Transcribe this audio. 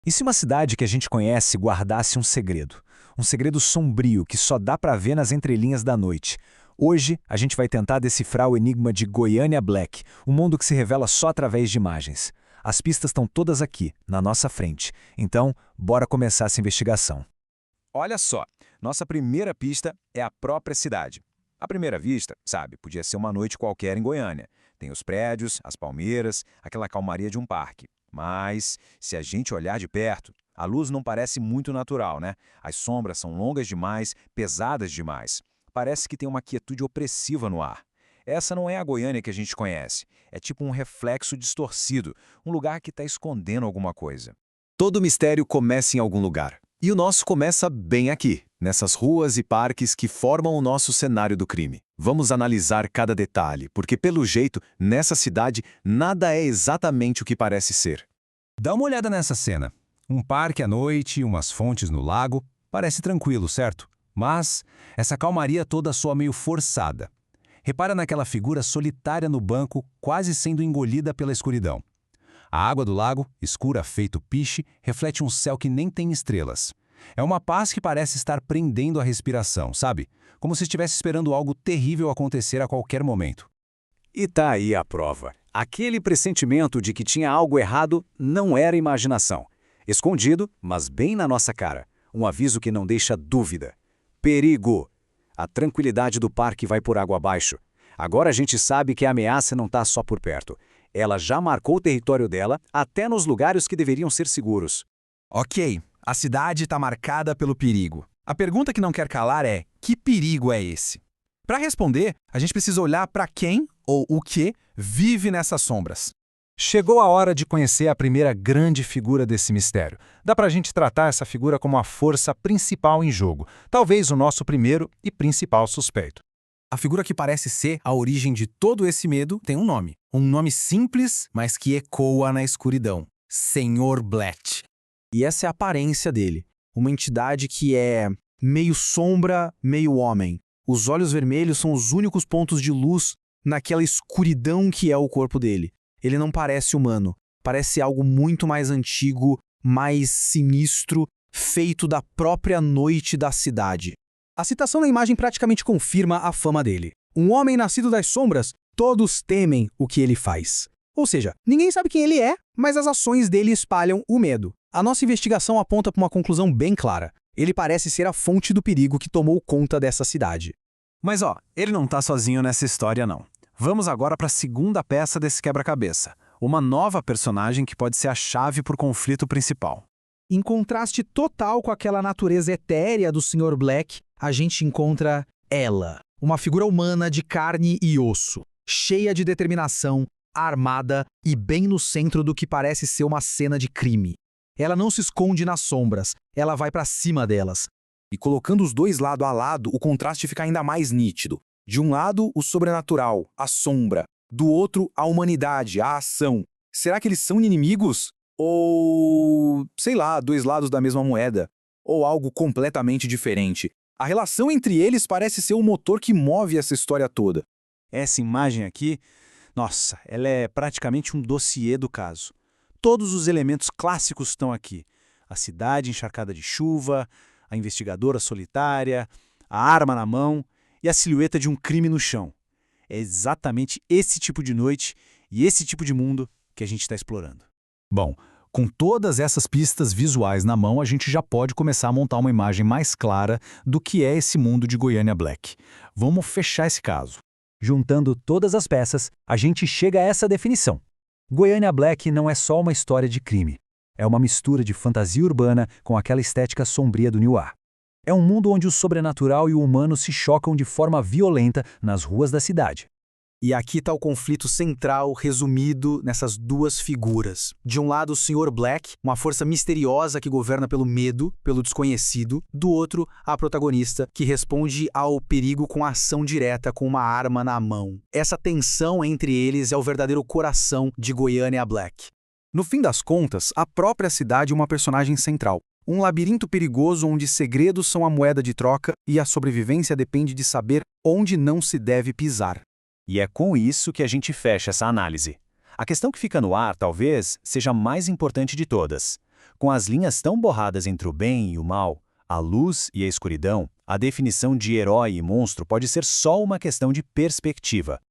E se uma cidade que a gente conhece guardasse um segredo? Um segredo sombrio que só dá para ver nas entrelinhas da noite. Hoje, a gente vai tentar decifrar o enigma de Goiânia Black, um mundo que se revela só através de imagens. As pistas estão todas aqui, na nossa frente. Então, bora começar essa investigação. Olha só, nossa primeira pista é a própria cidade. À primeira vista, sabe, podia ser uma noite qualquer em Goiânia. Tem os prédios, as palmeiras, aquela calmaria de um parque. Mas, se a gente olhar de perto, a luz não parece muito natural, né? As sombras são longas demais, pesadas demais. Parece que tem uma quietude opressiva no ar. Essa não é a Goiânia que a gente conhece. É tipo um reflexo distorcido, um lugar que está escondendo alguma coisa. Todo mistério começa em algum lugar. E o nosso começa bem aqui, nessas ruas e parques que formam o nosso cenário do crime. Vamos analisar cada detalhe, porque pelo jeito, nessa cidade, nada é exatamente o que parece ser. Dá uma olhada nessa cena. Um parque à noite, umas fontes no lago. Parece tranquilo, certo? Mas essa calmaria toda soa meio forçada. Repara naquela figura solitária no banco, quase sendo engolida pela escuridão. A água do lago, escura feito piche, reflete um céu que nem tem estrelas. É uma paz que parece estar prendendo a respiração, sabe? Como se estivesse esperando algo terrível acontecer a qualquer momento. E tá aí a prova. Aquele pressentimento de que tinha algo errado não era imaginação. Escondido, mas bem na nossa cara. Um aviso que não deixa dúvida. Perigo! A tranquilidade do parque vai por água abaixo. Agora a gente sabe que a ameaça não está só por perto. Ela já marcou o território dela, até nos lugares que deveriam ser seguros. Ok, a cidade está marcada pelo perigo. A pergunta que não quer calar é: que perigo é esse? Para responder, a gente precisa olhar para quem ou o que vive nessas sombras. Chegou a hora de conhecer a primeira grande figura desse mistério. Dá para a gente tratar essa figura como a força principal em jogo, talvez o nosso primeiro e principal suspeito. A figura que parece ser a origem de todo esse medo tem um nome. Um nome simples, mas que ecoa na escuridão. Senhor Black. E essa é a aparência dele. Uma entidade que é meio sombra, meio homem. Os olhos vermelhos são os únicos pontos de luz naquela escuridão que é o corpo dele. Ele não parece humano. Parece algo muito mais antigo, mais sinistro, feito da própria noite da cidade. A citação na imagem praticamente confirma a fama dele. Um homem nascido das sombras, todos temem o que ele faz. Ou seja, ninguém sabe quem ele é, mas as ações dele espalham o medo. A nossa investigação aponta para uma conclusão bem clara. Ele parece ser a fonte do perigo que tomou conta dessa cidade. Mas ele não tá sozinho nessa história não. Vamos agora para a segunda peça desse quebra-cabeça. Uma nova personagem que pode ser a chave para o conflito principal. Em contraste total com aquela natureza etérea do Sr. Black, a gente encontra ela, uma figura humana de carne e osso, cheia de determinação, armada e bem no centro do que parece ser uma cena de crime. Ela não se esconde nas sombras, ela vai para cima delas. E colocando os dois lado a lado, o contraste fica ainda mais nítido. De um lado, o sobrenatural, a sombra. Do outro, a humanidade, a ação. Será que eles são inimigos? Ou, sei lá, dois lados da mesma moeda? Ou algo completamente diferente? A relação entre eles parece ser o motor que move essa história toda. Essa imagem aqui, nossa, ela é praticamente um dossiê do caso. Todos os elementos clássicos estão aqui. A cidade encharcada de chuva, a investigadora solitária, a arma na mão e a silhueta de um crime no chão. É exatamente esse tipo de noite e esse tipo de mundo que a gente está explorando. Bom, com todas essas pistas visuais na mão, a gente já pode começar a montar uma imagem mais clara do que é esse mundo de Goiânia Black. Vamos fechar esse caso. Juntando todas as peças, a gente chega a essa definição. Goiânia Black não é só uma história de crime. É uma mistura de fantasia urbana com aquela estética sombria do noir. É um mundo onde o sobrenatural e o humano se chocam de forma violenta nas ruas da cidade. E aqui está o conflito central resumido nessas duas figuras. De um lado, o Sr. Black, uma força misteriosa que governa pelo medo, pelo desconhecido. Do outro, a protagonista, que responde ao perigo com ação direta, com uma arma na mão. Essa tensão entre eles é o verdadeiro coração de Goiânia Black. No fim das contas, a própria cidade é uma personagem central. Um labirinto perigoso onde segredos são a moeda de troca e a sobrevivência depende de saber onde não se deve pisar. E é com isso que a gente fecha essa análise. A questão que fica no ar, talvez, seja a mais importante de todas. Com as linhas tão borradas entre o bem e o mal, a luz e a escuridão, a definição de herói e monstro pode ser só uma questão de perspectiva.